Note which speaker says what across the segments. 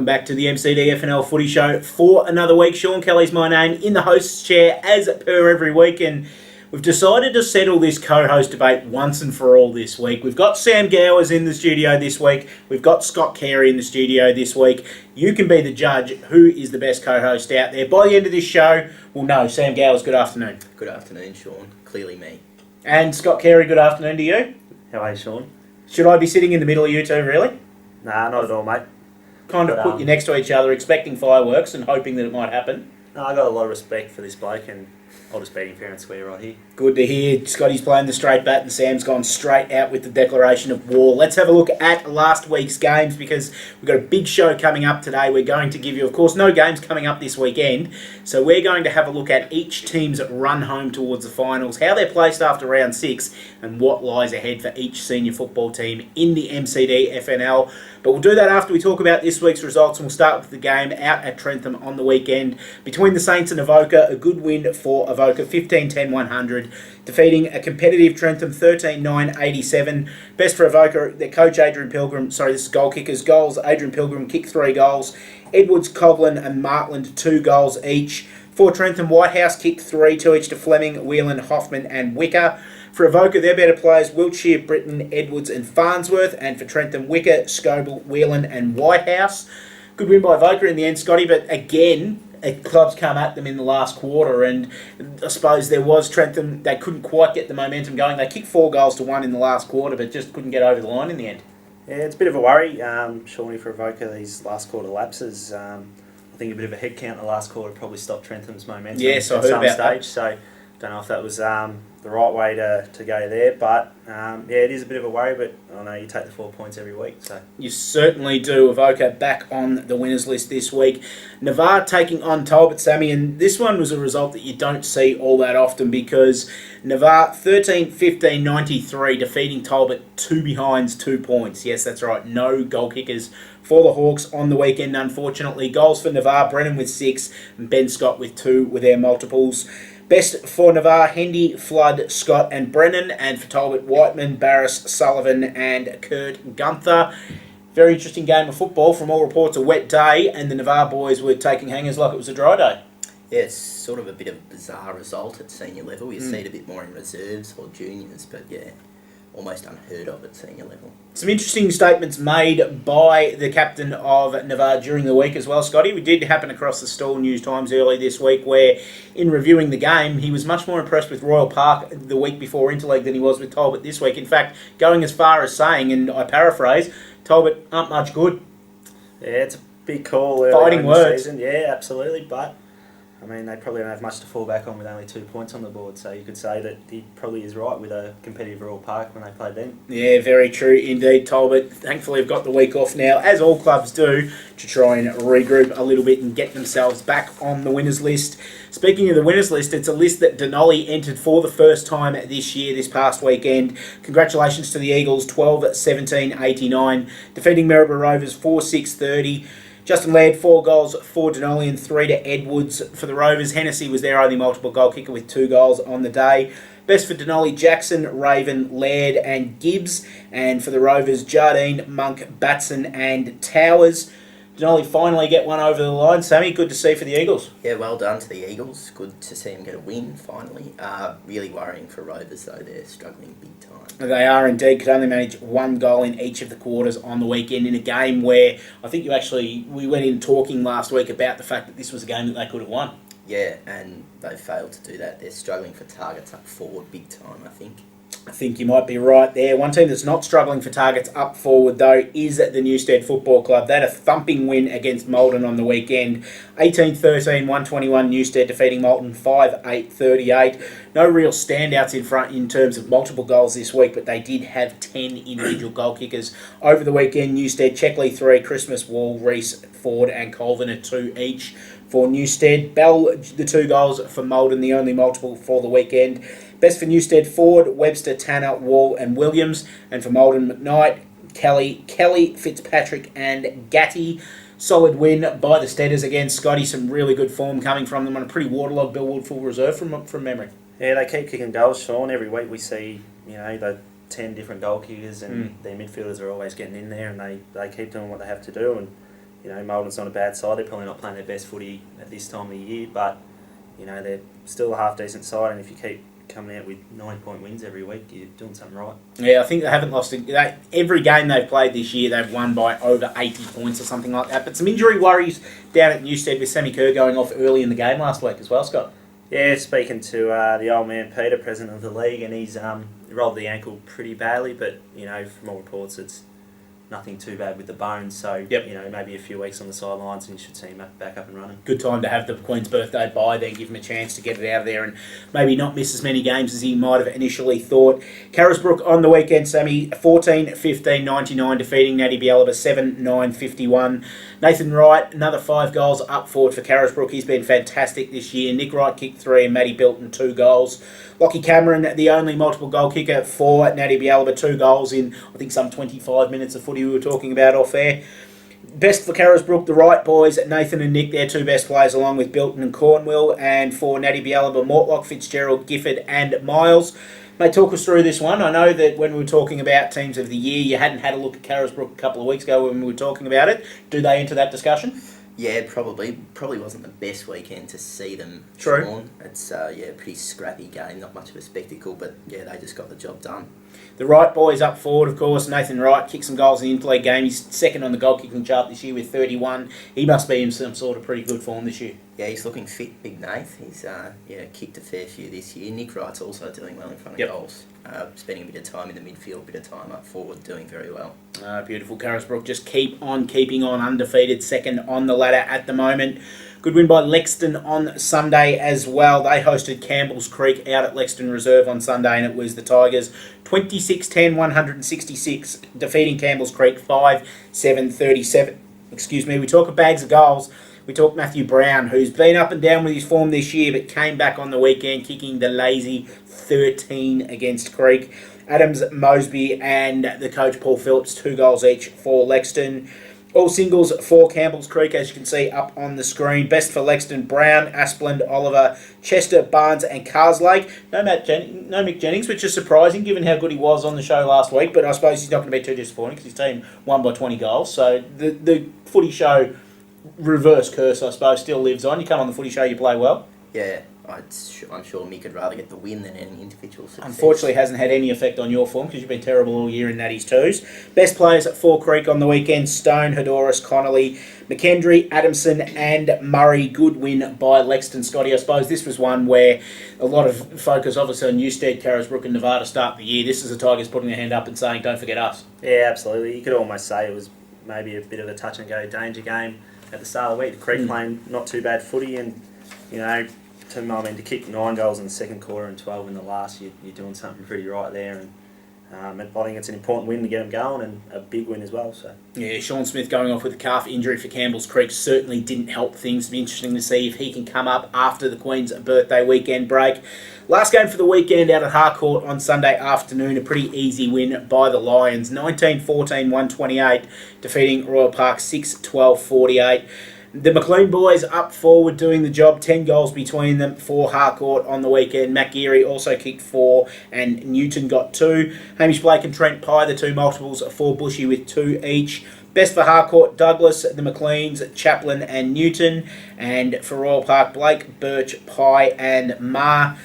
Speaker 1: welcome back to the MCDFNL Footy Show for another week. Sean Kelly's my name, in the host's chair as per every week, and we've decided to settle this co-host debate once and for all this week. We've got Sam Gowers in the studio this week. We've got Scott Carey in the studio this week. You can be the judge who is the best co-host out there. By the end of this show, we'll know. Sam Gowers, good afternoon.
Speaker 2: Good afternoon, Sean. Clearly me.
Speaker 1: And Scott Carey, good afternoon to you.
Speaker 3: How are you, Sean?
Speaker 1: Should I be sitting in the middle of you two, really?
Speaker 3: Nah, not at all, mate.
Speaker 1: Kind of put you next to each other, expecting fireworks and hoping that it might happen.
Speaker 3: No, I got a lot of respect for this bloke, and I'll just be fair and square right here.
Speaker 1: Good to hear. Scotty's playing the straight bat and Sam's gone straight out with the declaration of war. Let's have a look at last week's games because we've got a big show coming up today. We're going to give you, of course, no games coming up this weekend. So we're going to have a look at each team's run home towards the finals, how they're placed after round 6 and what lies ahead for each senior football team in the MCDFNL. But we'll do that after we talk about this week's results, and we'll start with the game out at Trentham on the weekend. Between the Saints and Avoca, a good win for Avoca, 15-10-100, defeating a competitive Trentham 13-9-87. Best for Avoca, their coach Adrian Pilgrim, this is goal kickers. Goals, Adrian Pilgrim kicked 3 goals. Edwards, Coghlan and Martland 2 goals each. For Trentham, Whitehouse kicked 3, 2 each to Fleming, Whelan, Hoffman and Wicker. For Avoca, their better players, Wiltshire, Britton, Edwards and Farnsworth. And for Trentham, Wicker, Scoble, Whelan and Whitehouse. Good win by Avoca in the end, Scotty, but again, clubs come at them in the last quarter, and I suppose there was Trentham, they couldn't quite get the momentum going. They kicked 4 goals to 1 in the last quarter, but just couldn't get over the line in the end.
Speaker 3: Yeah, it's a bit of a worry, surely for Avoca, these last quarter lapses. I think a bit of a head count in the last quarter probably stopped Trentham's momentum
Speaker 1: Yes, I
Speaker 3: at
Speaker 1: heard
Speaker 3: some
Speaker 1: about
Speaker 3: stage.
Speaker 1: that.
Speaker 3: So don't know if that was the right way to go there, but yeah, it is a bit of a worry, but I know you take the 4 points every week. So
Speaker 1: You certainly do. Avoca back on the winners list this week. Navarre taking on Talbot, Sammy, and this one was a result that you don't see all that often because Navarre 13-15-93 defeating Talbot 2 behinds, 2 points. Yes, that's right. No goal kickers for the Hawks on the weekend, unfortunately. Goals for Navarre, Brennan with 6 and Ben Scott with 2 with their multiples. Best for Navarre, Hendy, Flood, Scott and Brennan. And for Talbot, Whiteman, Barris, Sullivan and Kurt Gunther. Very interesting game of football. From all reports, a wet day, and the Navarre boys were taking hangers like it was a dry day.
Speaker 2: Yeah, it's sort of a bit of a bizarre result at senior level. You see it a bit more in reserves or juniors, but yeah, almost unheard of at senior level.
Speaker 1: Some interesting statements made by the captain of Navarre during the week as well, Scotty. We did happen across the Stall News Times early this week where, in reviewing the game, he was much more impressed with Royal Park the week before Interleague than he was with Talbot this week. In fact, going as far as saying, and I paraphrase, Talbot aren't much good.
Speaker 3: yeah, it's a big call.
Speaker 1: Fighting
Speaker 3: in
Speaker 1: words.
Speaker 3: the season. Yeah, absolutely, but I mean, they probably don't have much to fall back on with only 2 points on the board, so you could say that he probably is right with a competitive Royal Park when they played them.
Speaker 1: Yeah, very true indeed, Talbot. Thankfully, have got the week off now, as all clubs do, to try and regroup a little bit and get themselves back on the winners list. Speaking of the winners list, it's a list that Denali entered for the first time this year, this past weekend. Congratulations to the Eagles, 12-17-89, defeating Maryborough Rovers 4-6-30. Justin Laird, 4 goals for Denali and 3 to Edwards for the Rovers. Hennessy was their only multiple goal kicker with 2 goals on the day. Best for Denali, Jackson, Raven, Laird and Gibbs. And for the Rovers, Jardine, Monk, Batson and Towers. Denali finally get one over the line. Sammy, good to see for the Eagles.
Speaker 2: Yeah, well done to the Eagles. Good to see them get a win finally. Really worrying for Rovers though, they're struggling big time.
Speaker 1: They are indeed. Could only manage 1 goal in each of the quarters on the weekend in a game where I think we went in talking last week about the fact that this was a game that they could have won.
Speaker 2: Yeah, and they failed to do that. They're struggling for targets up forward big time, I think.
Speaker 1: I think you might be right there. One team that's not struggling for targets up forward, though, is the Newstead Football Club. They had a thumping win against Maldon on the weekend. 18-13, 121 Newstead defeating Maldon 5-8-38. No real standouts in front in terms of multiple goals this week, but they did have 10 individual goal kickers over the weekend. Newstead, Checkley 3, Christmas, Wall, Reese, Ford and Colvin at 2 each for Newstead. Bell, the 2 goals for Maldon, the only multiple for the weekend. Best for Newstead, Ford, Webster, Tanner, Wall and Williams. And for Maldon, McKnight, Kelly, Fitzpatrick and Gatty. Solid win by the Steaders against Scotty. Some really good form coming from them on a pretty waterlogged Bellwood full reserve from memory.
Speaker 3: Yeah, they keep kicking goals, Sean. Every week we see, the 10 different goal kickers and their midfielders are always getting in there and they keep doing what they have to do. And you know, Malden's not a bad side. They're probably not playing their best footy at this time of the year, but, you know, they're still a half-decent side, and if you keep coming out with 9-point wins every week, you're doing something right.
Speaker 1: Yeah, I think they haven't lost every game they've played this year. They've won by over 80 points or something like that. But some injury worries down at Newstead with Sammy Kerr going off early in the game last week as well, Scott.
Speaker 3: Yeah, speaking to the old man Peter, president of the league, and he's rolled the ankle pretty badly, but, you know, from all reports, it's nothing too bad with the bones. So,
Speaker 1: yep.
Speaker 3: You know, maybe a few weeks on the sidelines and you should see him back up and running.
Speaker 1: Good time to have the Queen's birthday bye there, give him a chance to get it out of there and maybe not miss as many games as he might have initially thought. Carisbrook on the weekend, Sammy, 14-15-99, defeating Natty Bialaba 7-9-51. Nathan Wright, another 5 goals up forward for Carisbrook. He's been fantastic this year. Nick Wright kicked 3 and Matty Bilton 2 goals. Lockie Cameron, the only multiple goal kicker for Natty Bialaba, 2 goals in, I think, some 25 minutes of footy we were talking about off air. Best for Carisbrook, the Wright boys, Nathan and Nick, their 2 best players, along with Bilton and Cornwell. And for Natty Bialaba, Mortlock, Fitzgerald, Gifford and Miles. Mate, talk us through this one. I know that when we were talking about teams of the year, you hadn't had a look at Carisbrook a couple of weeks ago when we were talking about it. Do they enter that discussion?
Speaker 2: Yeah, probably wasn't the best weekend to see them.
Speaker 1: True.
Speaker 2: On. It's a pretty scrappy game, not much of a spectacle, but yeah, they just got the job done.
Speaker 1: The Wright boys up forward, of course. Nathan Wright kicked some goals in the interleague game. He's second on the goal kicking chart this year with 31. He must be in some sort of pretty good form this year.
Speaker 2: Yeah, he's looking fit, Big Nath. He's kicked a fair few this year. Nick Wright's also doing well in front of goals. Spending a bit of time in the midfield, a bit of time up forward, doing very well.
Speaker 1: Beautiful. Carisbrook just keep on keeping on, undefeated, second on the ladder at the moment. Good win by Lexton on Sunday as well. They hosted Campbell's Creek out at Lexton Reserve on Sunday, and it was the Tigers 26-10, 166, defeating Campbell's Creek 5-7-37. Excuse me. We talk of bags of goals. We talk Matthew Brown, who's been up and down with his form this year, but came back on the weekend, kicking the lazy 13 against Creek. Adams, Mosby, and the coach Paul Phillips, 2 goals each for Lexton. All singles for Campbell's Creek, as you can see up on the screen. Best for Lexton, Brown, Aspland, Oliver, Chester, Barnes and Carslake. No Mick Jennings, which is surprising given how good he was on the show last week, but I suppose he's not going to be too disappointing because his team won by 20 goals. So the footy show reverse curse, I suppose, still lives on. You come on the footy show, you play well.
Speaker 2: Yeah, I'm sure Mick would rather get the win than any individual success.
Speaker 1: Unfortunately, hasn't had any effect on your form because you've been terrible all year in Natty's twos. Best players at Four Creek on the weekend: Stone, Hodoris, Connolly, McKendry, Adamson and Murray. Good win by Lexton. Scotty, I suppose this was one where a lot of focus obviously on Newstead, Carisbrook and Nevada start the year. This is the Tigers putting their hand up and saying, don't forget us.
Speaker 3: Yeah, absolutely. You could almost say it was maybe a bit of a touch-and-go danger game at the start of the week. The Creek playing not too bad footy, and, you know, to kick 9 goals in the second quarter and 12 in the last, you're doing something pretty right there. And I think it's an important win to get them going, and a big win as well. So
Speaker 1: yeah, Sean Smith going off with a calf injury for Campbell's Creek certainly didn't help things. It'll be interesting to see if he can come up after the Queen's birthday weekend break. Last game for the weekend out at Harcourt on Sunday afternoon, a pretty easy win by the Lions, 19-14-128, defeating Royal Park 6-12-48. The McLean boys up forward doing the job, 10 goals between them for Harcourt on the weekend. Matt Geary also kicked 4 and Newton got 2. Hamish Blake and Trent Pye, the 2 multiples for Bushy with 2 each. Best for Harcourt, Douglas, the McLeans, Chaplin and Newton. And for Royal Park, Blake, Birch, Pye and Marr.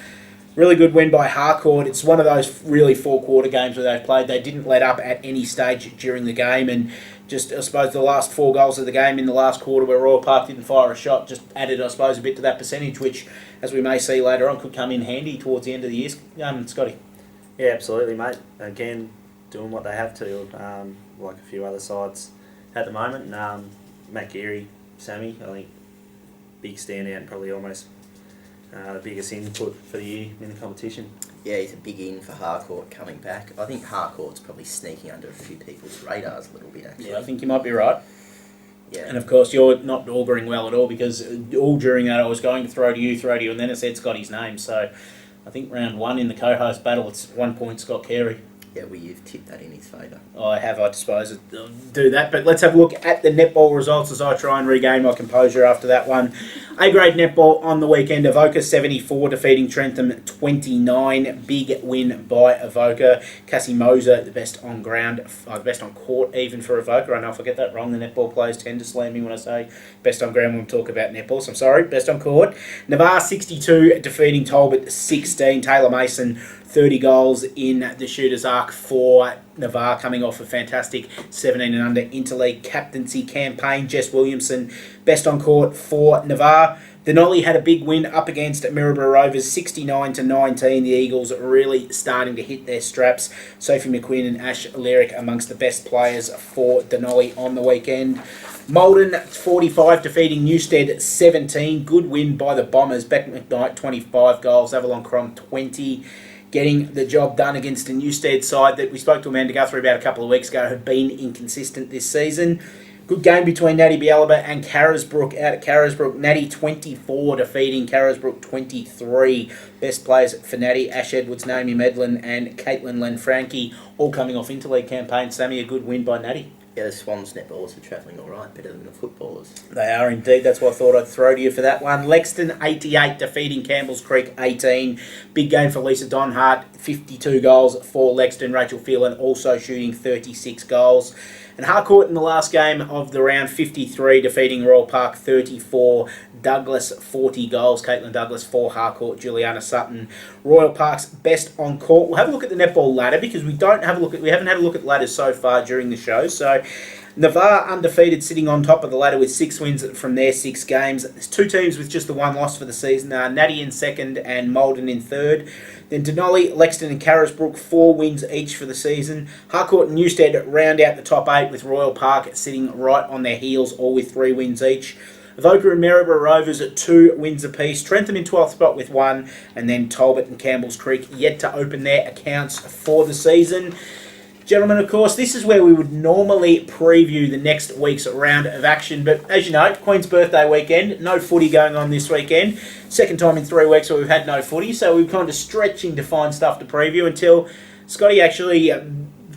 Speaker 1: Really good win by Harcourt. It's one of those really 4-quarter games where they've played. They didn't let up at any stage during the game, and just, I suppose, the last 4 goals of the game in the last quarter where Royal Park didn't fire a shot just added, I suppose, a bit to that percentage, which, as we may see later on, could come in handy towards the end of the year. Scotty.
Speaker 3: yeah, absolutely, mate. Again, doing what they have to, like a few other sides at the moment. Matt Geary, Sammy, I think, big standout and probably almost the biggest input for the year in the competition.
Speaker 2: Yeah, he's a big in for Harcourt coming back. I think Harcourt's probably sneaking under a few people's radars a little bit, actually.
Speaker 1: Yeah, I think you might be right.
Speaker 2: Yeah.
Speaker 1: And of course, you're not auguring well at all, because all during that I was going to throw to you, and then it said Scotty's name. So I think round 1 in the co-host battle, it's 1 point Scott Carey.
Speaker 2: Yeah, well, you've tipped that in his favour.
Speaker 1: I have, I suppose, do that. But let's have a look at the netball results as I try and regain my composure after that one. A-grade netball on the weekend. Avoca 74 defeating Trentham 29. Big win by Avoca. Cassie Moser, the best on ground, best on court even for Avoca. I know if I get that wrong, the netball players tend to slam me when I say best on ground when we talk about netball. So I'm sorry, best on court. Navarre 62 defeating Talbot 16. Taylor Mason 30 goals in the shooter's arc for Navarre, coming off a fantastic 17 and under interleague captaincy campaign. Jess Williamson, best on court for Navarre. Denali had a big win up against Maryborough Rovers, 69-19. The Eagles really starting to hit their straps. Sophie McQuinn and Ash Lyric amongst the best players for Denali on the weekend. Malden 45 defeating Newstead 17. Good win by the Bombers. Beck McKnight 25 goals. Avalon Crom 20. Getting the job done against a Newstead side that we spoke to Amanda Guthrie about a couple of weeks ago have been inconsistent this season. Good game between Natty Bialaba and Carisbrook out at Carisbrook. Natty 24 defeating Carisbrook 23. Best players for Natty: Ash Edwards, Naomi Medlin and Caitlin Lenfranchi, all coming off interleague campaigns. Sammy, a good win by Natty.
Speaker 2: Yeah, the Swans netballers are travelling all right, better than the footballers.
Speaker 1: They are indeed. That's what I thought I'd throw to you for that one. Lexington 88 defeating Campbell's Creek 18. Big game for Lisa Donhart. 52 goals for Lexington. Rachel Phelan also shooting 36 goals. And Harcourt in the last game of the round, 53, defeating Royal Park 34. Douglas 40 goals. Caitlin Douglas for Harcourt. Juliana Sutton, Royal Park's best on court. We'll have a look at the netball ladder because we haven't had a look at ladders so far during the show. So Navarre undefeated, sitting on top of the ladder with 6 wins from their 6 games. There's 2 teams with just the 1 loss for the season. Natty in second and Malden in third. Then Denali, Lexington and Carisbrook, 4 wins each for the season. Harcourt and Newstead round out the top 8 with Royal Park sitting right on their heels, all with 3 wins each. Avoca and Maryborough Rovers at 2 wins apiece. Trentham in 12th spot with 1. And then Talbot and Campbell's Creek yet to open their accounts for the season. Gentlemen, of course, this is where we would normally preview the next week's round of action. But as you know, Queen's birthday weekend, no footy going on this weekend. Second time in 3 weeks where we've had no footy, so we're kind of stretching to find stuff to preview until Scotty actually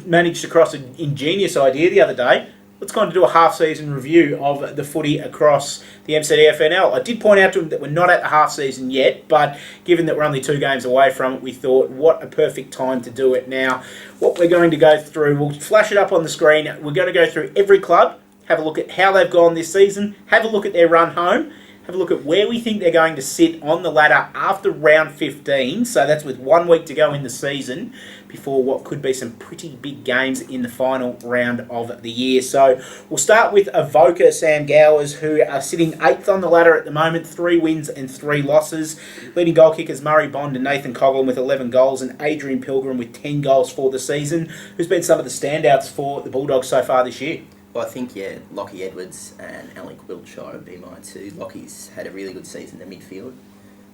Speaker 1: managed to cross an ingenious idea the other day. Let's kind of do a half-season review of the footy across the MCDFNL. I did point out to him that we're not at the half-season yet, but given that we're only 2 games away from it, we thought, what a perfect time to do it now. What we're going to go through, we'll flash it up on the screen. We're going to go through every club, have a look at how they've gone this season, have a look at their run home, have a look at where we think they're going to sit on the ladder after round 15. So that's with 1 week to go in the season before what could be some pretty big games in the final round of the year. So we'll start with Avoca Sam Gowers, who are sitting 8th on the ladder at the moment, 3 wins and 3 losses. Leading goal kickers Murray Bond and Nathan Coughlin with 11 goals and Adrian Pilgrim with 10 goals for the season, who's been some of the standouts for the Bulldogs so far this year.
Speaker 2: Well, I think, yeah, Lockie Edwards and Alec Wiltshire would be mine too. Lockie's had a really good season in the midfield,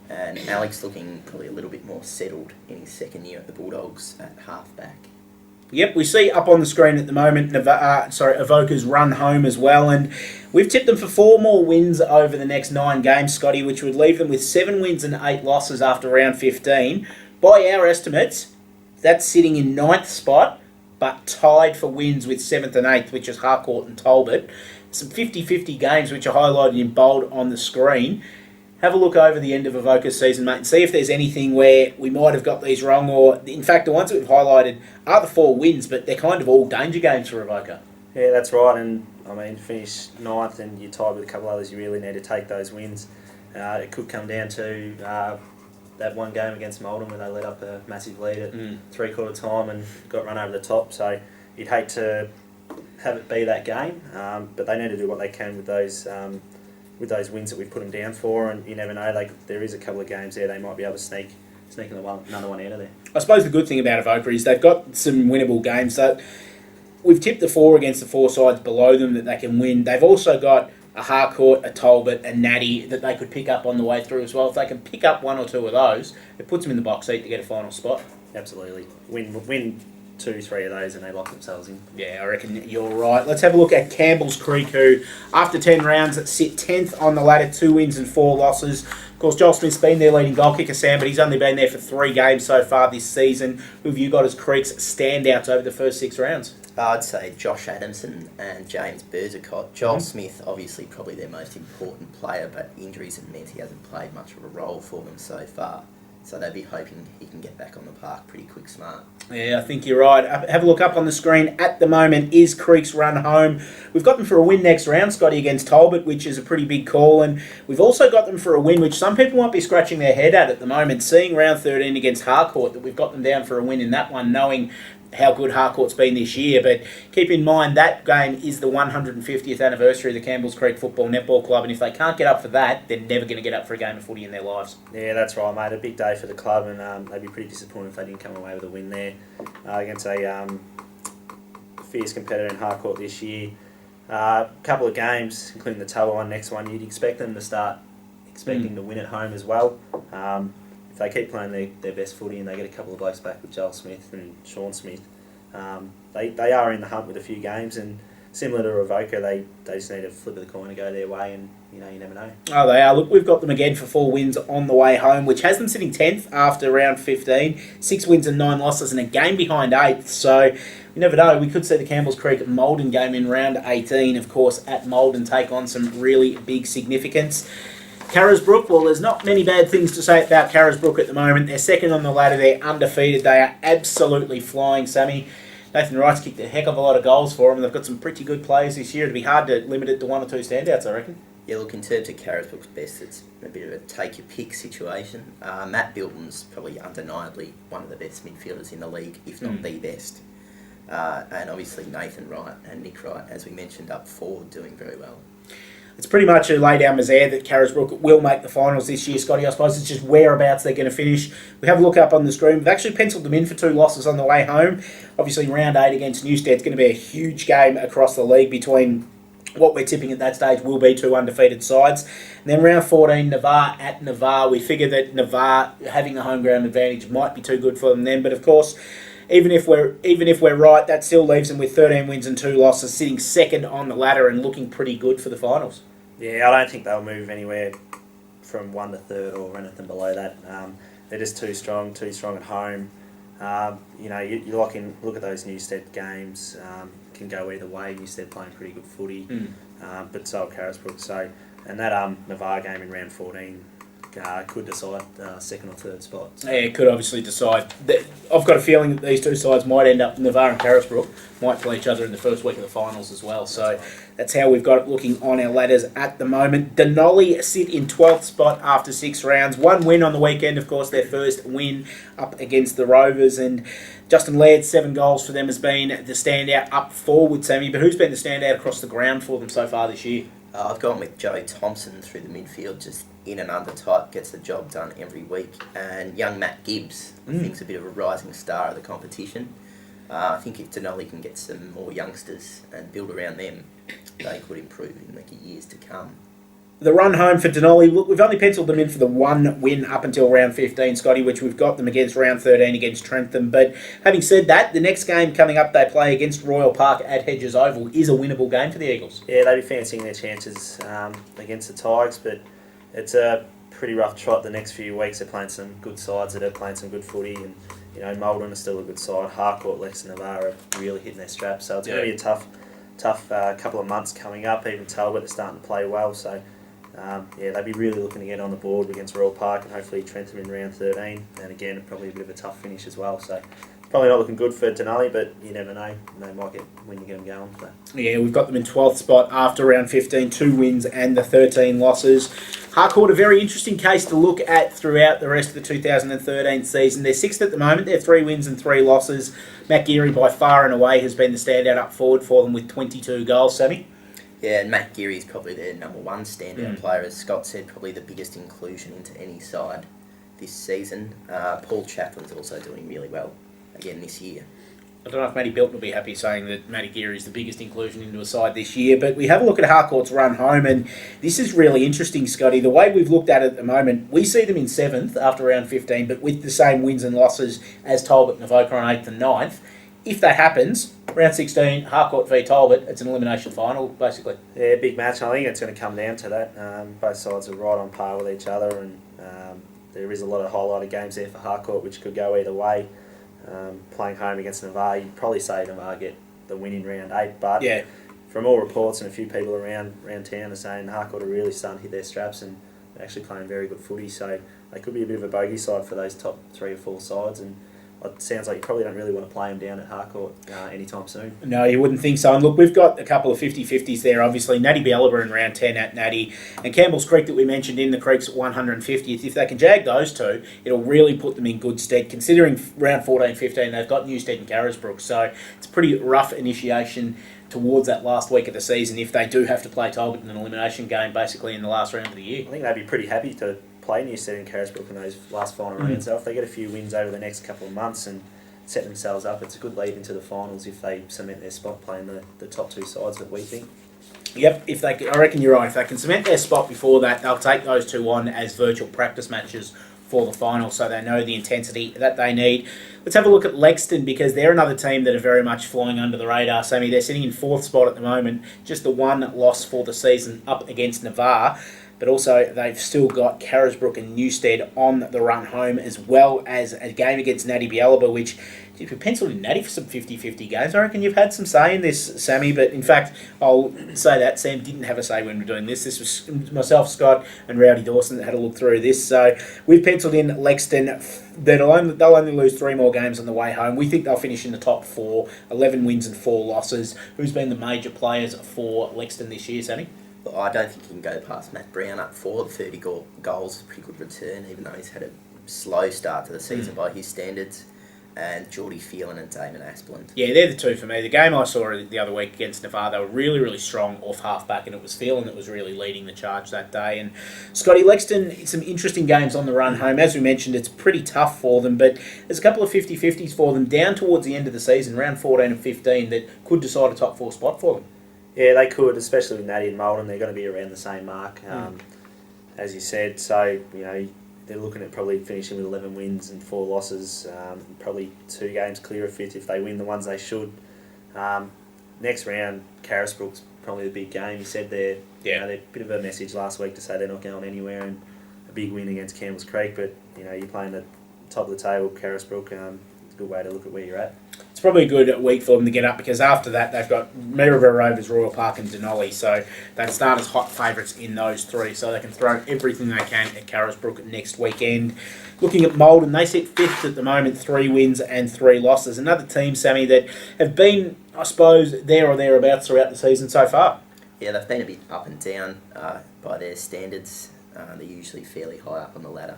Speaker 2: and Alec's looking probably a little bit more settled in his second year at the Bulldogs at half-back.
Speaker 1: Yep, we see up on the screen at the moment Avoca's run home as well, and we've tipped them for 4 more wins over the next 9 games, Scotty, which would leave them with 7 wins and 8 losses after round 15. By our estimates, that's sitting in 9th spot, but tied for wins with 7th and 8th, which is Harcourt and Talbot. Some 50-50 games which are highlighted in bold on the screen. Have a look over the end of Avoca's season, mate, and see if there's anything where we might have got these wrong, or in fact the ones that we've highlighted are the 4 wins, but they're kind of all danger games for Avoca.
Speaker 3: Yeah, that's right, and I mean, finish 9th and you're tied with a couple others, you really need to take those wins. It could come down to that 1 game against Malden where they let up a massive lead at 3/4 time and got run over the top. So you'd hate to have it be that game, but they need to do what they can with those wins that we've put them down for. And you never know, there is a couple of games there they might be able to sneak another one out of there.
Speaker 1: I suppose the good thing about Avoca is they've got some winnable games. So we've tipped the 4 against the 4 sides below them that they can win. They've also got a Harcourt, a Talbot, a Natty that they could pick up on the way through as well. If they can pick up 1 or 2 of those, it puts them in the box seat to get a final spot.
Speaker 3: Absolutely. Win 2-3 of those and they lock themselves in.
Speaker 1: Yeah, I reckon you're right. Let's have a look at Campbell's Creek, who, after 10 rounds, sit 10th on the ladder, 2 wins and 4 losses. Of course, Joel Smith's been their leading goal kicker, Sam, but he's only been there for 3 games so far this season. Who have you got as Creek's standouts over the first 6 rounds?
Speaker 2: I'd say Josh Adamson and James Burzicott. Joel Smith, obviously probably their most important player, but injuries have meant he hasn't played much of a role for them so far. So they'd be hoping he can get back on the park pretty quick smart.
Speaker 1: Yeah, I think you're right. Have a look up on the screen. At the moment is Creek's run home. We've got them for a win next round, Scotty, against Talbot, which is a pretty big call. And we've also got them for a win, which some people might be scratching their head at the moment, seeing round 13 against Harcourt, that we've got them down for a win in that one, knowing how good Harcourt's been this year. But keep in mind that game is the 150th anniversary of the Campbell's Creek Football Netball Club, and if they can't get up for that, they're never going to get up for a game of footy in their lives.
Speaker 3: Yeah, that's right, mate. A big day for the club, and they'd be pretty disappointed if they didn't come away with a win there against a fierce competitor in Harcourt this year. A couple of games, including the Toa one, next one, you'd expect them to start expecting to win at home as well. If they keep playing their best footy and they get a couple of blokes back with Joel Smith and Sean Smith, they are in the hunt with a few games, and similar to Revoca, they just need a flip of the coin to go their way, and you never know.
Speaker 1: Oh, they are. Look, we've got them again for 4 wins on the way home, which has them sitting 10th after round 15, 6 wins and 9 losses, and a game behind 8th. So you never know. We could see the Campbell's Creek Maldon game in round 18, of course, at Maldon, take on some really big significance. Carisbrook, well, there's not many bad things to say about Carisbrook at the moment. They're second on the ladder. They're undefeated. They are absolutely flying, Sammy. Nathan Wright's kicked a heck of a lot of goals for them. They've got some pretty good players this year. It'd be hard to limit it to 1 or 2 standouts, I reckon.
Speaker 2: Yeah, look, in terms of Carisbrook's best, it's a bit of a take-your-pick situation. Matt Bilton's probably undeniably one of the best midfielders in the league, if not the best. And obviously Nathan Wright and Nick Wright, as we mentioned up forward, doing very well.
Speaker 1: It's pretty much a lay-down misère that Carisbrook will make the finals this year, Scotty. I suppose it's just whereabouts they're going to finish. We have a look up on the screen. We've actually penciled them in for 2 losses on the way home. Obviously, round 8 against Newstead's going to be a huge game across the league between what we're tipping at that stage will be 2 undefeated sides. And then round 14, Navarre at Navarre. We figure that Navarre having the home ground advantage might be too good for them then. But of course, even if we're right, that still leaves them with 13 wins and 2 losses, sitting second on the ladder and looking pretty good for the finals.
Speaker 3: Yeah, I don't think they'll move anywhere from 1 to 3rd or anything below that. They're just too strong at home. You look at those Newstead games. Can go either way. Newstead playing pretty good footy, but so Carisbrook. So, and that Navarre game in round 14 could decide 2nd or 3rd spot. So.
Speaker 1: Yeah, it could obviously decide. I've got a feeling that these 2 sides might end up, Navarre and Carisbrook, might play each other in the first week of the finals as well. So that's how we've got it looking on our ladders at the moment. Denali sit in 12th spot after 6 rounds. 1 win on the weekend, of course, their first win up against the Rovers. And Justin Laird's 7 goals for them has been the standout up forward, Sammy. But who's been the standout across the ground for them so far this year?
Speaker 2: I've gone with Joe Thompson through the midfield, just in and under type, gets the job done every week. And young Matt Gibbs, I think's a bit of a rising star of the competition. I think if Denali can get some more youngsters and build around them, they could improve in the years to come.
Speaker 1: The run home for Denali, look, we've only penciled them in for the 1 win up until round 15, Scotty, which we've got them against round 13 against Trentham. But having said that, the next game coming up they play against Royal Park at Hedges Oval is a winnable game for the Eagles.
Speaker 3: Yeah, they'd be fancying their chances against the Tigers, but it's a pretty rough trot the next few weeks. They're playing some good sides that are playing some good footy, and Maldon is still a good side. Harcourt, Lex and Navarre are really hitting their straps, so it's going to be a tough couple of months coming up. Even Talbot is starting to play well, so they'd be really looking to get on the board against Royal Park and hopefully Trentham in round 13. And again, probably a bit of a tough finish as well. So probably not looking good for Denali, but you never know. They might get when you get them going. So.
Speaker 1: Yeah, we've got them in 12th spot after round 15, 2 wins and the 13 losses. Harcourt, a very interesting case to look at throughout the rest of the 2013 season. They're 6th at the moment. They're 3 wins and 3 losses. Matt Geary, by far and away, has been the standout up forward for them with 22 goals, Sammy.
Speaker 2: Yeah, and Matt Geary is probably their number 1 standout player. As Scott said, probably the biggest inclusion into any side this season. Paul Chaplin's also doing really well again this year.
Speaker 1: I don't know if Matty Bilton will be happy saying that Matty Geary is the biggest inclusion into a side this year, but we have a look at Harcourt's run home, and this is really interesting, Scotty. The way we've looked at it at the moment, we see them in 7th after round 15, but with the same wins and losses as Talbot and Avoca on 8th and 9th. if that happens, round 16, Harcourt v Talbot, it's an elimination final, basically.
Speaker 3: Yeah, big match. I think it's going to come down to that. Both sides are right on par with each other, and there is a lot of highlighted games there for Harcourt, which could go either way. Playing home against Navarre, you'd probably say Navarre get the win in round 8, but
Speaker 1: Yeah.
Speaker 3: from all reports and a few people around town are saying Harcourt are really starting to hit their straps and they're actually playing very good footy, so they could be a bit of a bogey side for those top 3 or 4 sides, and it sounds like you probably don't really want to play them down at Harcourt anytime soon.
Speaker 1: No, you wouldn't think so. And look, we've got a couple of 50-50s there, obviously. Natty Bialaba in round 10 at Natty, and Campbell's Creek that we mentioned in the Creeks at 150th. If they can jag those two, it'll really put them in good stead, considering round 14-15 they've got Newstead and Carisbrook. So it's a pretty rough initiation towards that last week of the season if they do have to play Talbot in an elimination game basically in the last round of the year.
Speaker 3: I think they'd be pretty happy to play Newstead and Carisbrook in those last final rounds. So if they get a few wins over the next couple of months and set themselves up, it's a good lead into the finals if they cement their spot playing the top 2 sides that we think.
Speaker 1: Yep, if they, I reckon you're right. If they can cement their spot before that, they'll take those 2 on as virtual practice matches for the final, so they know the intensity that they need. Let's have a look at Lexington, because they're another team that are very much flying under the radar. Sammy, they're sitting in 4th spot at the moment, just the 1 loss for the season up against Navarre. But also they've still got Carisbrook and Newstead on the run home, as well as a game against Natty Bialaba, which, if you penciled in Natty for some 50-50 games, I reckon you've had some say in this, Sammy. But in fact, I'll say that Sam didn't have a say when we were doing this. This was myself, Scott, and Rowdy Dawson that had a look through this. So we've penciled in Lexington. They'll only lose 3 more games on the way home. We think they'll finish in the top 4, 11 wins and 4 losses. Who's been the major players for Lexington this year, Sammy?
Speaker 2: Well, I don't think you can go past Matt Brown up forward. 30 goals is a pretty good return, even though he's had a slow start to the season by his standards. And Geordie Phelan and Damon Asplund. Yeah,
Speaker 1: they're the 2 for me. The game I saw the other week against Navarre, they were really, really strong off half-back, and it was Phelan that was really leading the charge that day. And Scotty, Lexington, some interesting games on the run home. As we mentioned, it's pretty tough for them, but there's a couple of 50-50s for them down towards the end of the season, round 14 and 15, that could decide a top 4 spot for them.
Speaker 3: Yeah, they could, especially with Natty and Malden. They're going to be around the same mark, as you said. So, they're looking at probably finishing with 11 wins and 4 losses, probably 2 games clear of 5th if they win the ones they should. Next round, Carisbrook's probably the big game. You said they're a bit of a message last week to say they're not going anywhere, and a big win against Campbell's Creek. But, you're playing the top of the table, Carisbrook. It's a good way to look at where you're at.
Speaker 1: It's probably a good week for them to get up, because after that they've got Maryborough Rovers, Royal Park and Denali, so they'd start as hot favourites in those 3, so they can throw everything they can at Carisbrook next weekend. Looking at Malden, they sit 5th at the moment, 3 wins and 3 losses. Another team, Sammy, that have been, I suppose, there or thereabouts throughout the season so far.
Speaker 2: Yeah, they've been a bit up and down by their standards. They're usually fairly high up on the ladder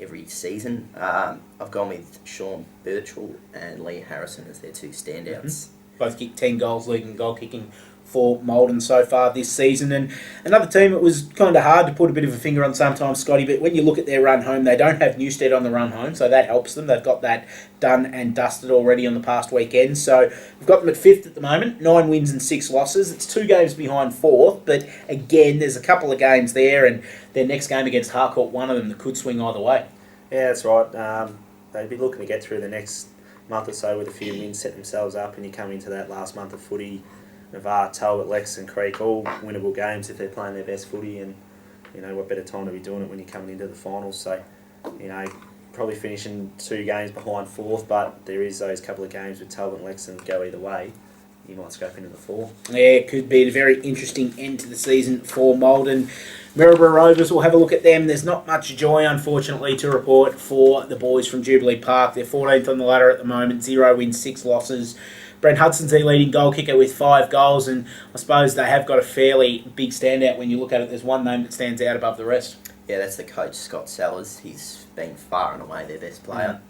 Speaker 2: every season. I've gone with Sean Birchall and Lee Harrison as their 2 standouts.
Speaker 1: Both kicked 10 goals, leading goal kicking for Malden so far this season. And another team, it was kind of hard to put a bit of a finger on sometimes, Scotty, but when you look at their run home, they don't have Newstead on the run home, so that helps them. They've got that done and dusted already on the past weekend. So we've got them at 5th at the moment, 9 wins and 6 losses. It's 2 games behind 4th, but again, there's a couple of games there, and their next game against Harcourt, one of them that could swing either way.
Speaker 3: Yeah, that's right. They'd be looking to get through the next month or so with a few wins, set themselves up, and you come into that last month of footy. Navarre, Talbot, Lexington Creek, all winnable games if they're playing their best footy, and what better time to be doing it when you're coming into the finals. So, probably finishing 2 games behind 4th, but there is those couple of games with Talbot and Lexington go either way. You might scope into the 4.
Speaker 1: Yeah, it could be a very interesting end to the season for Malden. Maryborough Rovers, we'll have a look at them. There's not much joy, unfortunately, to report for the boys from Jubilee Park. They're 14th on the ladder at the moment, 0 wins, 6 losses. Brent Hudson's their leading goal kicker with 5 goals, and I suppose they have got a fairly big standout when you look at it. There's one name that stands out above the rest.
Speaker 2: Yeah, that's the coach, Scott Sellers. He's been far and away their best player.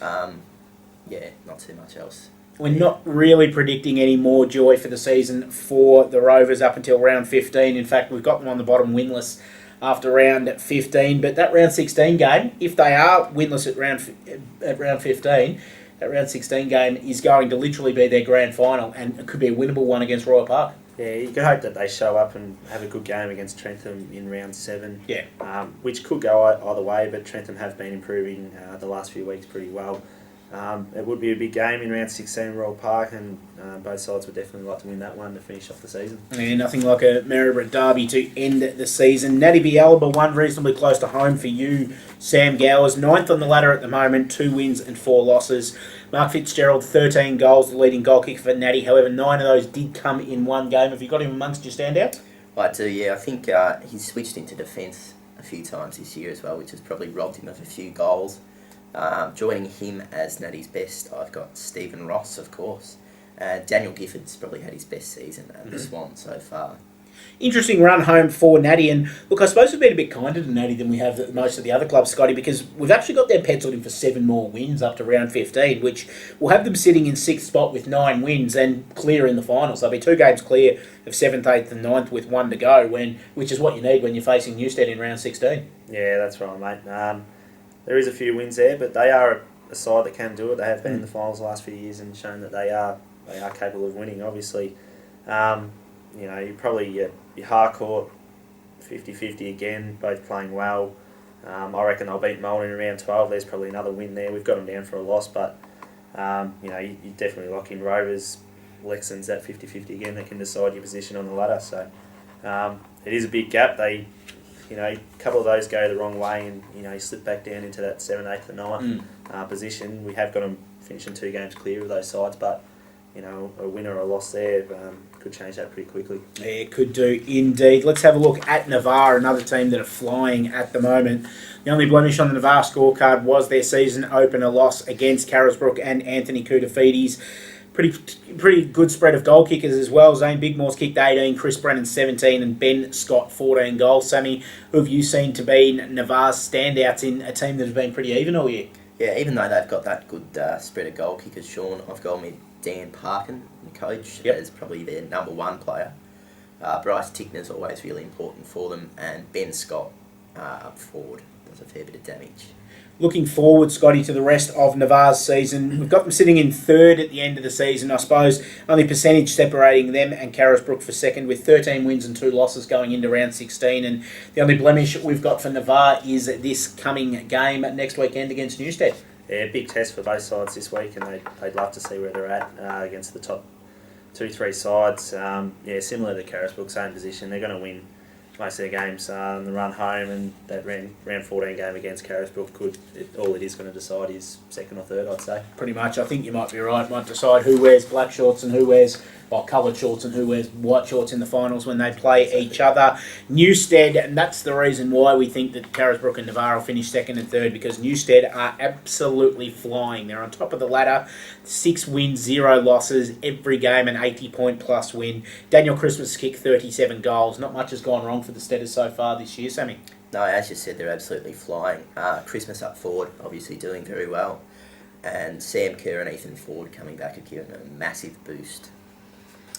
Speaker 2: Not too much else.
Speaker 1: We're not really predicting any more joy for the season for the Rovers up until round 15. In fact, we've got them on the bottom winless after round 15. But that round 16 game, if they are winless at round 15, that round 16 game is going to literally be their grand final, and it could be a winnable one against Royal Park.
Speaker 3: Yeah, you could hope that they show up and have a good game against Trentham in round 7.
Speaker 1: Yeah.
Speaker 3: Which could go either way, but Trentham have been improving the last few weeks pretty well. It would be a big game in round 16 Royal Park, and both sides would definitely like to win that one to finish off the season.
Speaker 1: And nothing like a Maryborough derby to end the season. Natty Bialba won reasonably close to home for you, Sam Gowers. 9th on the ladder at the moment, 2 wins and 4 losses. Mark Fitzgerald, 13 goals, the leading goal kicker for Natty. However, 9 of those did come in one game. Have you got him amongst your standouts?
Speaker 2: I do, yeah. I think he's switched into defence a few times this year as well, which has probably robbed him of a few goals. Joining him as Natty's best, I've got Stephen Ross, of course. Daniel Gifford's probably had his best season at the Swan so far.
Speaker 1: Interesting run home for Natty, and look, I suppose we've been a bit kinder to Natty than we have at most of the other clubs, Scotty, because we've actually got them penciled in for 7 more wins up to round 15, which will have them sitting in 6th spot with 9 wins and clear in the finals. They'll be 2 games clear of 7th, 8th and 9th with 1 to go, which is what you need when you're facing Newstead in round 16.
Speaker 3: Yeah, that's right, mate. There is a few wins there, but they are a side that can do it. They have been in the finals the last few years and shown that they are capable of winning, obviously. You probably your Harcourt 50-50 again, both playing well. I reckon they'll beat Moulton in round 12. There's probably another win there. We've got them down for a loss, but you definitely lock in Rovers, Lexons, that 50-50 again. They can decide your position on the ladder. So it is a big gap. A couple of those go the wrong way, and you slip back down into that 7th, 8th, and 9th position. We have got them finishing 2 games clear of those sides, but a win or a loss there could change that pretty quickly.
Speaker 1: Yeah, it could do indeed. Let's have a look at Navarre, another team that are flying at the moment. The only blemish on the Navarre scorecard was their season opener loss against Carisbrook and Anthony Koutafidis. Pretty good spread of goal kickers as well. Zane Bigmore's kicked 18, Chris Brennan 17, and Ben Scott 14 goals. Sammy, who have you seen to be Navarre's standouts in a team that has been pretty even all year?
Speaker 2: Yeah, even though they've got that good spread of goal kickers, Sean, I've gone with Dan Parkin, the coach, as probably their number 1 player. Bryce Tickner's always really important for them, and Ben Scott up forward does a fair bit of damage.
Speaker 1: Looking forward, Scotty, to the rest of Navarre's season. We've got them sitting in 3rd at the end of the season. I suppose only percentage separating them and Carisbrook for 2nd, with 13 wins and 2 losses going into round 16. And the only blemish we've got for Navarre is this coming game next weekend against Newstead.
Speaker 3: Yeah, big test for both sides this week, and they'd love to see where they're at against the top 2-3 sides. Similar to Carisbrook, same position. They're going to win most of their games on the run home, and that round 14 game against Carisbrook all it is going to decide is 2nd or 3rd, I'd say.
Speaker 1: Pretty much. I think you might be right. Might decide who wears black shorts and who wears coloured shorts and who wears white shorts in the finals when they play each other. Newstead, and that's the reason why we think that Carisbrook and Navarre will finish 2nd and 3rd, because Newstead are absolutely flying. They're on top of the ladder, 6 wins, 0 losses, every game an 80-point plus win. Daniel Christmas kicked 37 goals. Not much has gone wrong for the Steaders so far this year, Sammy.
Speaker 2: No, as you said, they're absolutely flying. Christmas up forward, obviously doing very well. And Sam Kerr and Ethan Ford coming back have given a massive boost.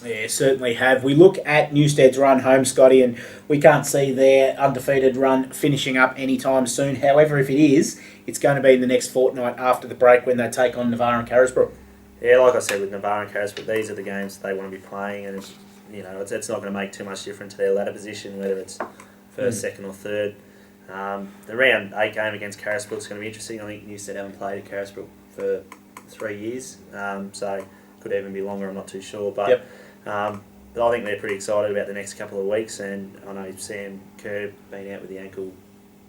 Speaker 1: Yeah, certainly have. We look at Newstead's run home, Scotty, and we can't see their undefeated run finishing up anytime soon. However, if it is, it's going to be in the next fortnight after the break when they take on Navarre and Carisbrook.
Speaker 3: Yeah, like I said, with Navarre and Carisbrook, these are the games they want to be playing, and it's not going to make too much difference to their ladder position, whether it's 1st, 2nd or 3rd. The round 8 game against Carisbrook is going to be interesting. I think Newstead haven't played at Carisbrook for 3 years, so could even be longer, I'm not too sure. But I think they're pretty excited about the next couple of weeks, and I know Sam Kerr being out with the ankle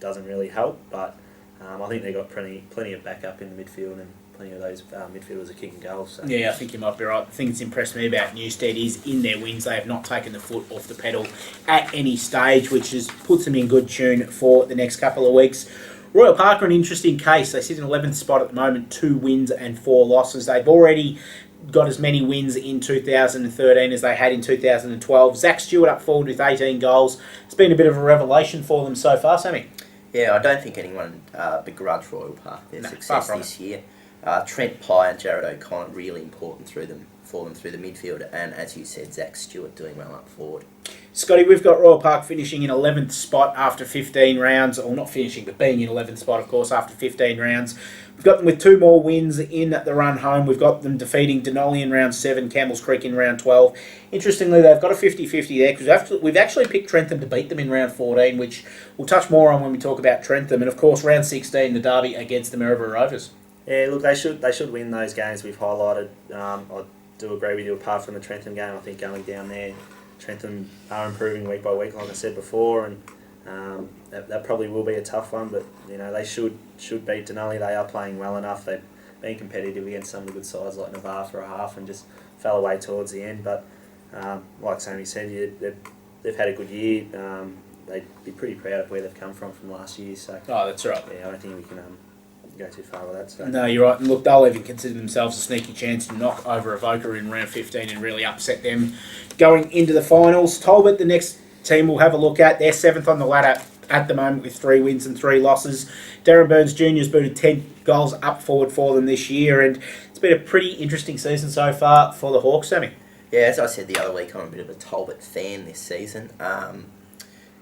Speaker 3: doesn't really help, but I think they've got plenty of backup in the midfield, and plenty of those midfielders are kicking goals. So.
Speaker 1: Yeah, I think you might be right. The thing that's impressed me about Newstead is in their wins, they have not taken the foot off the pedal at any stage, which puts them in good tune for the next couple of weeks. Royal Park are an interesting case. They sit in 11th spot at the moment, 2 wins and 4 losses. They've already got as many wins in 2013 as they had in 2012. Zach Stewart up forward with 18 goals. It's been a bit of a revelation for them so far, Sammy.
Speaker 2: Yeah, I don't think anyone begrudged Royal Park their success this year. Trent Pye and Jared O'Connor really important for them through the midfield, and as you said, Zach Stewart doing well up forward.
Speaker 1: Scotty, we've got Royal Park finishing in 11th spot after 15 rounds, or not finishing, but being in 11th spot, of course, after 15 rounds. We've got them with 2 more wins in the run home. We've got them defeating Denali in round 7, Campbell's Creek in round 12. Interestingly, they've got a 50-50 there, because we've actually picked Trentham to beat them in round 14, which we'll touch more on when we talk about Trentham. And, of course, round 16, the derby against the Maryborough Rovers.
Speaker 3: Yeah, look, they should win those games we've highlighted. I do agree with you. Apart from the Trentham game, I think going down there, Trentham are improving week by week, like I said before, and that probably will be a tough one. But they should beat Denali. They are playing well enough. They've been competitive against some of the good sides like Navarre for a half and just fell away towards the end. But like Sammy said, they've had a good year. They'd be pretty proud of where they've come from last year. So
Speaker 1: that's right.
Speaker 3: yeah, I don't think we can go too far with that. So.
Speaker 1: No, you're right. And look, they'll even consider themselves a sneaky chance to knock over Avoca in round 15 and really upset them going into the finals. Talbot, the next team we'll have a look at. They're 7th on the ladder at the moment with 3 wins and 3 losses. Darren Burns Jr.'s booted 10 goals up forward for them this year, and it's been a pretty interesting season so far for the Hawks, Sammy.
Speaker 2: Yeah, as I said the other week, I'm a bit of a Talbot fan this season.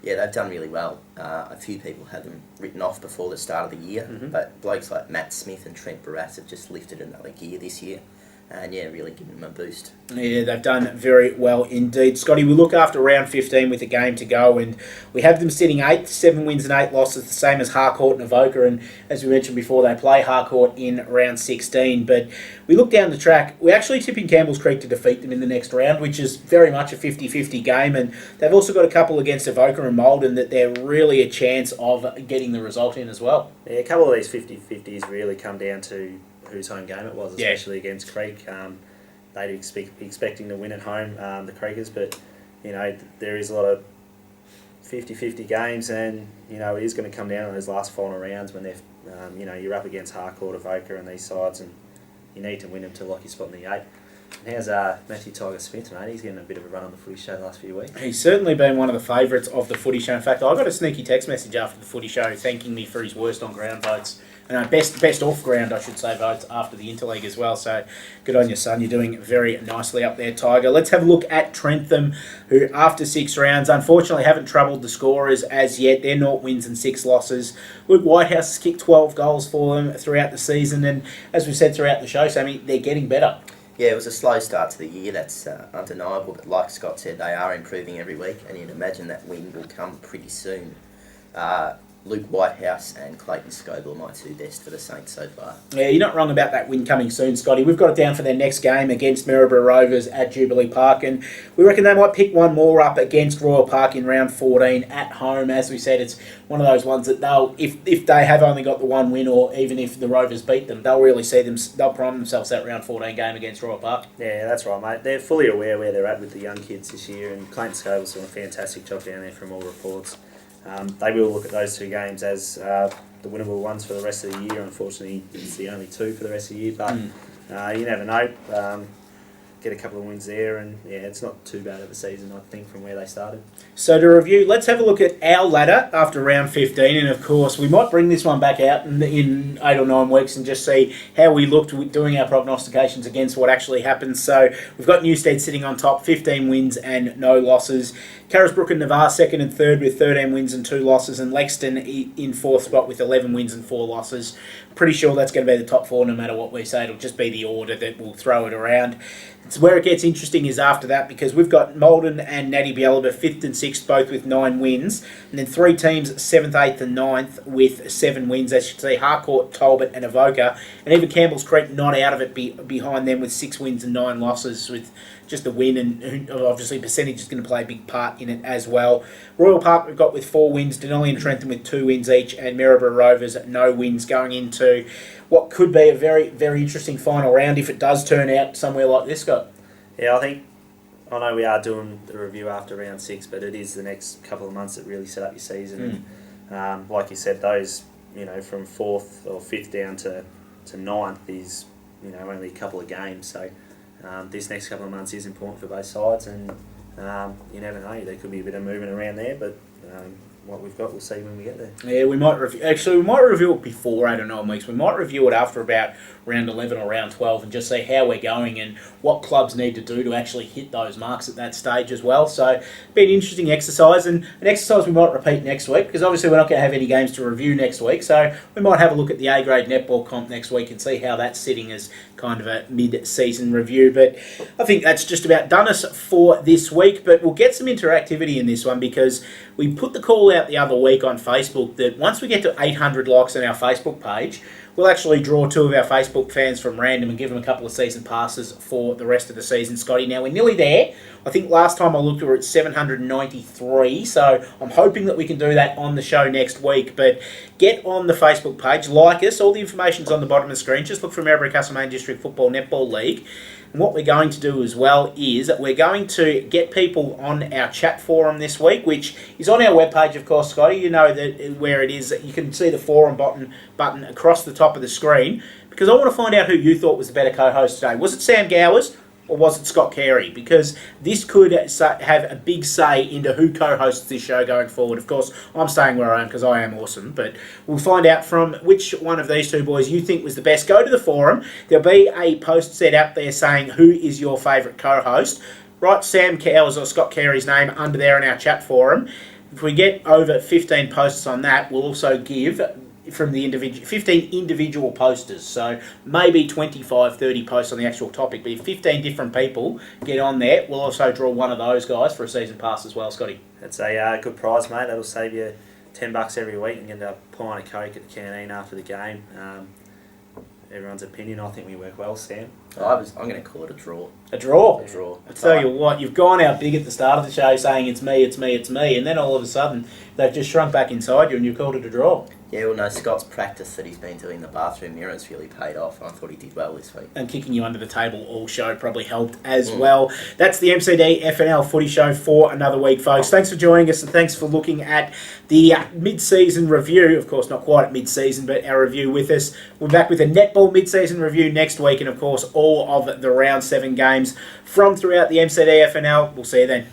Speaker 2: Yeah, they've done really well. A few people had them written off before the start of the year, but blokes like Matt Smith and Trent Barras have just lifted another gear this year, and yeah, really given them a boost.
Speaker 1: Yeah, they've done very well indeed. Scotty, we look after round 15 with a game to go, and we have them sitting 8th, 7 wins and 8 losses, the same as Harcourt and Avoca, and as we mentioned before, they play Harcourt in round 16, but we look down the track, we're actually tipping Campbell's Creek to defeat them in the next round, which is very much a 50-50 game, and they've also got a couple against Avoca and Malden that they're really a chance of getting the result in as well.
Speaker 3: Yeah, a couple of these 50-50s really come down to whose home game it was, especially against Creek. They'd be expecting to win at home, the Creekers, but there is a lot of 50-50 games, and it is going to come down to those last final rounds when they're you're up against Harcourt, Avoca and these sides, and you need to win them to lock your spot in the 8. And how's Matthew Tiger Smith, mate? He's getting a bit of a run on the Footy Show the last few weeks.
Speaker 1: He's certainly been one of the favourites of the Footy Show. In fact, I got a sneaky text message after the Footy Show thanking me for his worst on ground votes. Best off ground, I should say, votes after the Interleague as well. So good on you, son. You're doing very nicely up there, Tiger. Let's have a look at Trentham, who after 6 rounds, unfortunately haven't troubled the scorers as yet. They're 0 wins and 6 losses. Luke Whitehouse has kicked 12 goals for them throughout the season, and as we've said throughout the show, Sammy, they're getting better.
Speaker 2: Yeah, it was a slow start to the year, that's undeniable, but like Scott said, they are improving every week, and you'd imagine that win will come pretty soon. Luke Whitehouse and Clayton Scoble are my 2 best for the Saints so far.
Speaker 1: Yeah, you're not wrong about that win coming soon, Scotty. We've got it down for their next game against Maryborough Rovers at Jubilee Park, and we reckon they might pick one more up against Royal Park in round 14 at home. As we said, it's one of those ones that if they have only got the 1 win, or even if the Rovers beat them, they'll prime themselves that round 14 game against Royal Park.
Speaker 3: Yeah, that's right, mate. They're fully aware where they're at with the young kids this year, and Clayton Scoble's doing a fantastic job down there from all reports. They will look at those 2 games as the winnable ones for the rest of the year. Unfortunately, it's the only 2 for the rest of the year, but you never know. Get a couple of wins there, and yeah, it's not too bad of a season, I think, from where they started.
Speaker 1: So to review, let's have a look at our ladder after round 15, and of course we might bring this one back out in 8 or 9 weeks and just see how we looked with doing our prognostications against what actually happens. So we've got Newstead sitting on top, 15 wins and no losses. Carisbrook and Navarre 2nd and 3rd with 13 wins and 2 losses, and Lexington in 4th spot with 11 wins and 4 losses. Pretty sure that's going to be the top 4 no matter what we say. It'll just be the order that will throw it around. It's where it gets interesting is after that, because we've got Malden and Natty Bialaba 5th and 6th, both with 9 wins, and then 3 teams 7th, 8th and 9th with 7 wins, as you can see, Harcourt, Talbot and Avoca, and even Campbell's Creek not out of it behind them with 6 wins and 9 losses with just the win, and obviously percentage is going to play a big part in it as well. Royal Park we've got with 4 wins, Denali and Trentham with 2 wins each, and Maryborough Rovers no wins, going into what could be a very, very interesting final round if it does turn out somewhere like this, Scott.
Speaker 3: Yeah, I know we are doing the review after round 6, but it is the next couple of months that really set up your season. And, like you said, those from 4th or 5th down to 9th is only a couple of games. So this next couple of months is important for both sides, and you never know, there could be a bit of movement around there, but what we've got, we'll see when we get there.
Speaker 1: Yeah, we might review it before 8 or 9 weeks. We might review it after about round 11 or round 12 and just see how we're going and what clubs need to do to actually hit those marks at that stage as well. So it'll be an interesting exercise, and an exercise we might repeat next week, because obviously we're not going to have any games to review next week. So we might have a look at the A-grade netball comp next week and see how that's sitting as kind of a mid-season review. But I think that's just about done us for this week, but we'll get some interactivity in this one, because we put the call out the other week on Facebook that once we get to 800 likes on our Facebook page, we'll actually draw 2 of our Facebook fans from random and give them a couple of season passes for the rest of the season, Scotty. Now, we're nearly there. I think last time I looked, we were at 793, so I'm hoping that we can do that on the show next week. But get on the Facebook page, like us. All the information's on the bottom of the screen. Just look for Maryborough Castlemaine District Football Netball League. And what we're going to do as well is we're going to get people on our chat forum this week, which is on our webpage, of course, Scotty. You know that where it is. You can see the forum button across the top of the screen, because I want to find out who you thought was the better co-host today. Was it Sam Gowers or was it Scott Carey? Because this could have a big say into who co-hosts this show going forward. Of course, I'm staying where I am because I am awesome, but we'll find out from which one of these 2 boys you think was the best. Go to the forum. There'll be a post set out there saying who is your favourite co-host. Write Sam Gowers or Scott Carey's name under there in our chat forum. If we get over 15 posts on that, we'll also give from the 15 individual posters, so maybe 25, 30 posts on the actual topic, but if 15 different people get on there, we'll also draw one of those guys for a season pass as well, Scotty.
Speaker 3: That's a good prize, mate. That'll save you $10 every week and get a pint of Coke at the canteen after the game. Everyone's opinion, I think we work well, Sam.
Speaker 2: I'm going to call it a draw.
Speaker 1: A draw?
Speaker 2: A draw.
Speaker 1: I tell you what, you've gone out big at the start of the show saying it's me, it's me, it's me, and then all of a sudden they've just shrunk back inside you and you've called it a draw.
Speaker 2: Yeah, well, no, Scott's practice that he's been doing in the bathroom mirrors really paid off. I thought he did well this week.
Speaker 1: And kicking you under the table all show probably helped as well. That's the MCDFNL Footy Show for another week, folks. Thanks for joining us and thanks for looking at the mid-season review. Of course, not quite at mid-season, but our review with us. We're back with a netball mid-season review next week and, of course, all of the round 7 games from throughout the MCDFNL. We'll see you then.